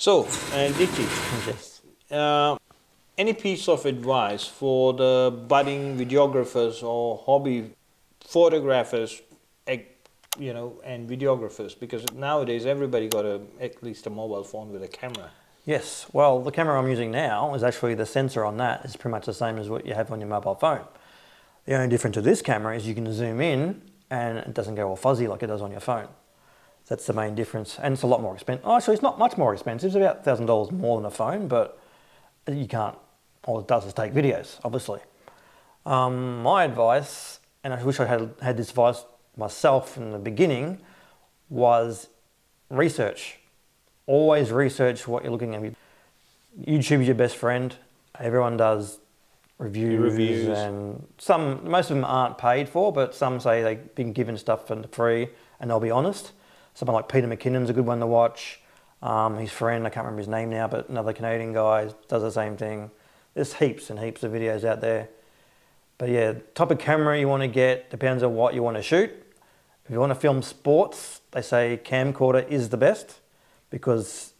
So, Dicky, Yes. any piece of advice for the budding videographers or hobby photographers, and videographers? Because nowadays everybody got at least a mobile phone with a camera. Yes. Well, the camera I'm using now is actually the sensor on that is pretty much the same as what you have on your mobile phone. The only difference to this camera is you can zoom in and it doesn't go all fuzzy like it does on your phone. That's the main difference. And it's a lot more expensive. Oh, actually, it's not much more expensive. It's about $1,000 more than a phone, but you can't, all it does is take videos, obviously. My advice, and I wish I had this advice myself in the beginning, was research. Always research what you're looking at. YouTube is your best friend. Everyone does reviews, and most of them aren't paid for, but some say they've been given stuff for free and they'll be honest. Someone like Peter McKinnon's a good one to watch. His friend, I can't remember his name now, but another Canadian guy does the same thing. There's heaps and heaps of videos out there. But yeah, type of camera you want to get depends on what you want to shoot. If you want to film sports, they say camcorder is the best because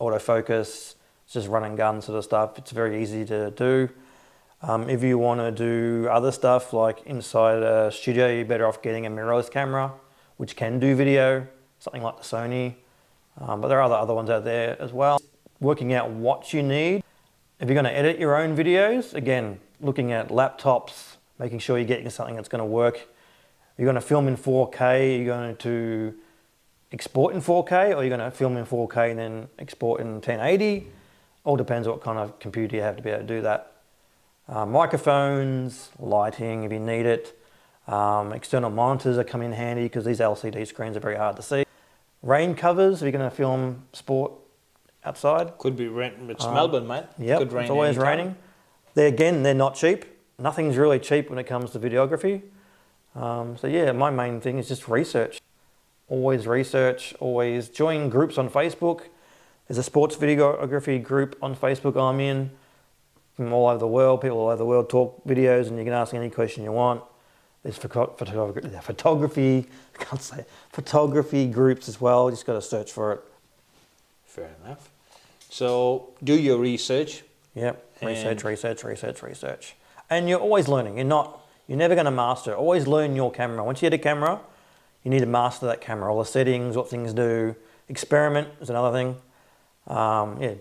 autofocus, it's just run and gun sort of stuff. It's very easy to do. If you want to do other stuff like inside a studio, you're better off getting a mirrorless camera, which can do video, something like the Sony. But there are other ones out there as well. Working out what you need. If you're going to edit your own videos, again, looking at laptops, making sure you're getting something that's going to work. You're going to film in 4K, you're going to export in 4K, or you're going to film in 4K and then export in 1080. All depends what kind of computer you have to be able to do that. Microphones, lighting if you need it. External monitors are come in handy because these LCD screens are very hard to see. Rain covers if you're going to film sport outside. Could be raining. It's Melbourne, mate. Yep, Could rain it's always anytime. raining. They're not cheap. Nothing's really cheap when it comes to videography. So yeah, my main thing is just research. Always research, always join groups on Facebook. There's a sports videography group on Facebook I'm in. From all over the world, people all over the world talk videos and you can ask any question you want. There's photography groups as well, just got to search for it. Fair enough. So do your research. Yep, research. And you're always learning. You're never going to master. Always learn your camera. Once you get a camera, you need to master that camera. All the settings, what things do. Experiment is another thing.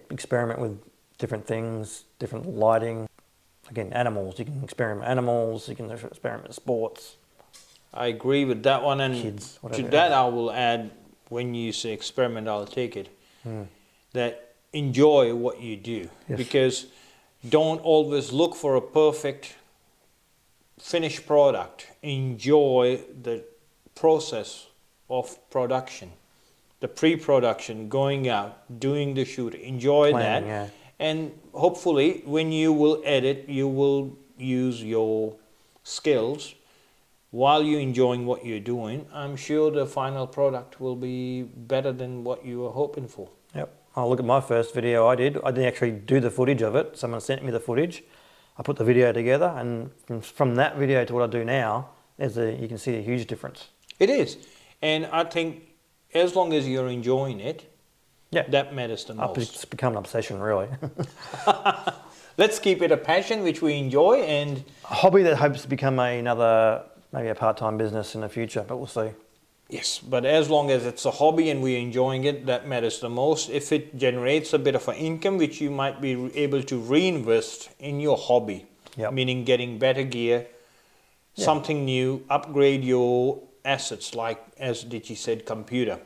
Experiment with different things, different lighting. Again, animals. You can experiment with animals. You can experiment with sports. I agree with that one. And Kids, to that I will add, when you say experiment, I'll take it, that enjoy what you do. Yes. Because don't always look for a perfect finished product. Enjoy the process of production, the pre-production, going out, doing the shoot. Enjoy Planning, that. yeah. And hopefully when you will edit, you will use your skills while you're enjoying what you're doing. I'm sure the final product will be better than what you were hoping for. Yep. I'll look at my first video I did. I didn't actually do the footage of it. Someone sent me the footage. I put the video together, and from that video to what I do now, you can see a huge difference. It is. And I think as long as you're enjoying it, yeah, that matters the most. It's become an obsession, really. Let's keep it a passion which we enjoy, and a hobby that hopes to become maybe a part-time business in the future, but we'll see. Yes, but as long as it's a hobby and we're enjoying it, that matters the most. If it generates a bit of an income which you might be able to reinvest in your hobby, yep, meaning getting better gear, something new, upgrade your assets, like as Dichi said, computer.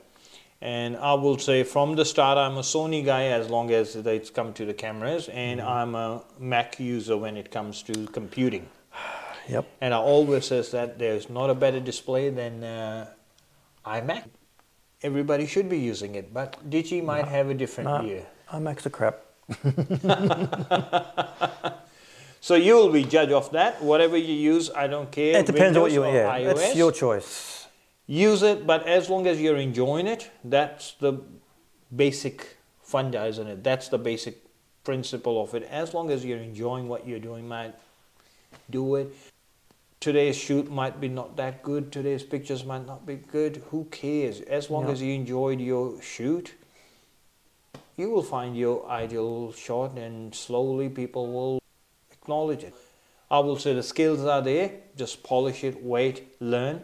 And I will say from the start, I'm a Sony guy as long as it's come to the cameras, and I'm a Mac user when it comes to computing. Yep. And I always says that there's not a better display than iMac. Everybody should be using it, but Dichi might have a different view. iMacs are crap. So you will be judge of that. Whatever you use, I don't care. It depends on what you iOS. It's your choice. Use it, but as long as you're enjoying it, that's the basic funda, isn't it? That's the basic principle of it. As long as you're enjoying what you're doing, mate, do it. Today's shoot might be not that good. Today's pictures might not be good. Who cares? As long as you enjoyed your shoot, you will find your ideal shot, and slowly people will acknowledge it. I will say the skills are there, just polish it, wait, learn.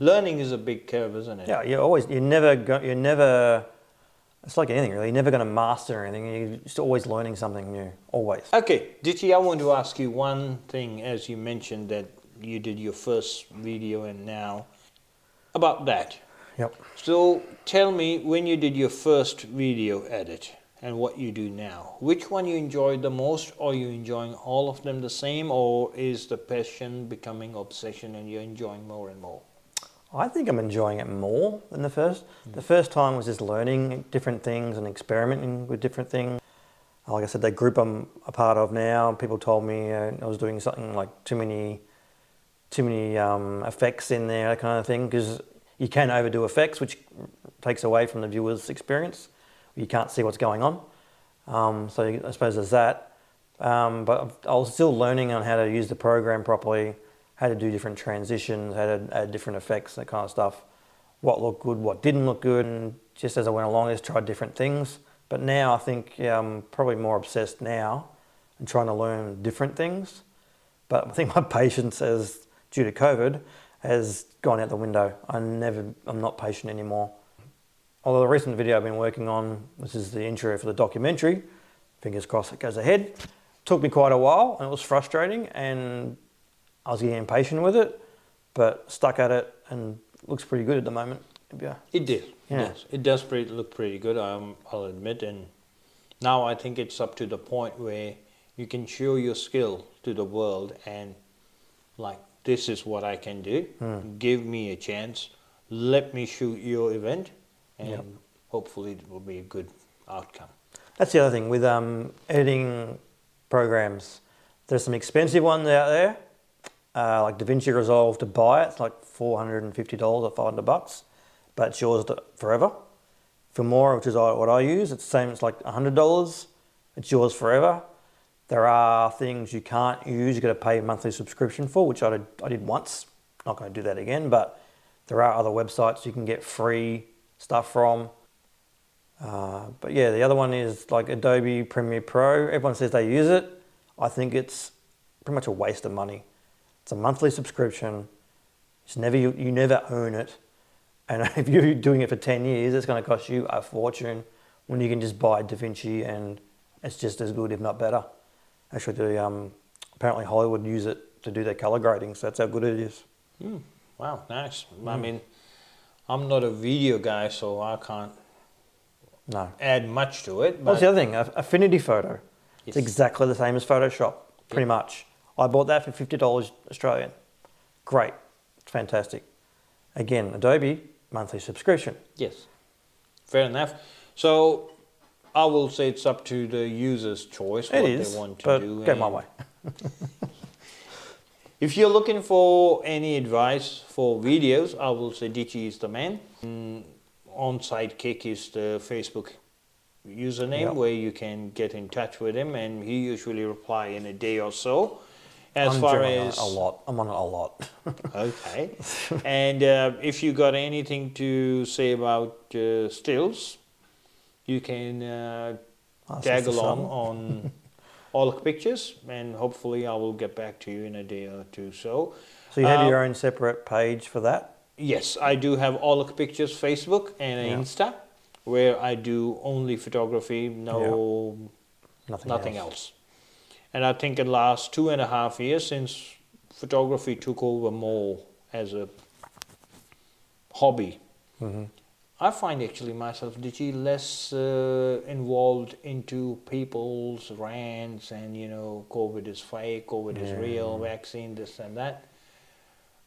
Learning is a big curve, isn't it? Yeah, you're never, it's like anything really, you're never going to master anything, you're just always learning something new, always. Okay, Ditchy, I want to ask you one thing, as you mentioned that you did your first video and now, about that. Yep. So tell me, when you did your first video edit and what you do now, which one you enjoyed the most? Are you enjoying all of them the same, or is the passion becoming obsession and you're enjoying more and more? I think I'm enjoying it more than the first. The first time was just learning different things and experimenting with different things. Like I said, the group I'm a part of now, people told me I was doing something like too many effects in there, that kind of thing, because you can overdo effects, which takes away from the viewer's experience. You can't see what's going on. So I suppose there's that. But I was still learning on how to use the program properly, how to do different transitions, how to add different effects, that kind of stuff. What looked good, what didn't look good, and just as I went along, I just tried different things. But now I think I'm probably more obsessed now and trying to learn different things. But I think my patience, due to COVID, has gone out the window. I'm not patient anymore. Although the recent video I've been working on, this is the intro for the documentary, fingers crossed it goes ahead, took me quite a while and it was frustrating, and I was getting impatient with it, but stuck at it and looks pretty good at the moment. Yeah. It did. Yeah. It does look pretty good, I'll admit. And now I think it's up to the point where you can show your skill to the world and like, this is what I can do. Give me a chance. Let me shoot your event, and hopefully it will be a good outcome. That's the other thing with editing programs. There's some expensive ones out there, like DaVinci Resolve to buy it. It's like $450 or $500, but it's yours forever. Filmora, which is what I use, it's the same. It's like $100. It's yours forever. There are things you can't use, you've got to pay a monthly subscription for, which I did once. Not going to do that again, but there are other websites you can get free stuff from. But yeah, the other one is like Adobe Premiere Pro. Everyone says they use it. I think it's pretty much a waste of money. It's a monthly subscription. You never own it. And if you're doing it for 10 years, it's going to cost you a fortune when you can just buy DaVinci and it's just as good, if not better. Actually, apparently Hollywood use it to do their color grading, so that's how good it is. Wow, nice. I mean, I'm not a video guy, so I can't add much to it. What's the other thing? Affinity Photo. It's exactly the same as Photoshop, pretty much. I bought that for $50 Australian. Great. It's fantastic. Again, Adobe, monthly subscription. Yes, fair enough. So I will say it's up to the user's choice what they want to do. Go my way. If you're looking for any advice for videos, I will say Ditchy is the man. On Sidekick is the Facebook username where you can get in touch with him, and he usually reply in a day or so. I'm on it a lot. Okay. And if you got anything to say about stills, you can tag along on all the pictures, and hopefully I will get back to you in a day or two. So you have your own separate page for that? Yes, I do have all the pictures, Facebook and Insta, where I do only photography, nothing else. And I think in the last 2.5 years, since photography took over more as a hobby, I find actually myself, Ditchy, less involved into people's rants and, COVID is fake, COVID is real, vaccine, this and that.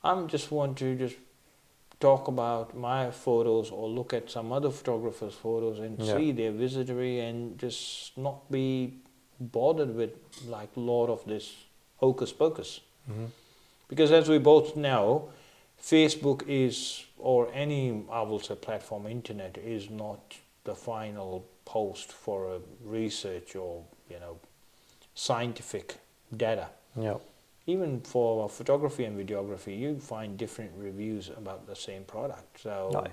I just want to talk about my photos or look at some other photographers' photos and see their visitory and just not be bothered with like a lot of this hocus pocus. Because as we both know, Facebook is, or any, I will say, platform, internet, is not the final post for a research or, scientific data. Even for photography and videography, you find different reviews about the same product. So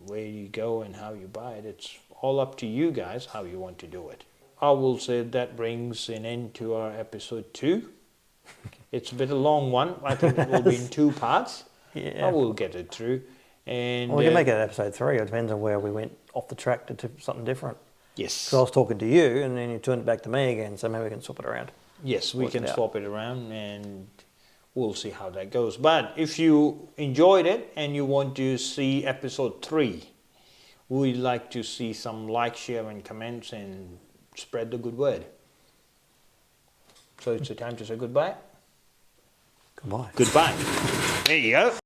where you go and how you buy it, it's all up to you guys how you want to do it. I will say that brings an end to our episode 2. It's a bit a long one. I think it will be in 2 parts. Yeah. I will get it through. And Well, we can make it episode 3. It depends on where we went off the track to something different. yes. Because I was talking to you and then you turned it back to me again, so maybe we can swap it around. Yes, we work can it out. swap it around and we'll see how that goes. But if you enjoyed it and you want to see episode 3, we'd like to see some like, share and comments and spread the good word. So it's the time to say goodbye. Goodbye. Goodbye. There you go.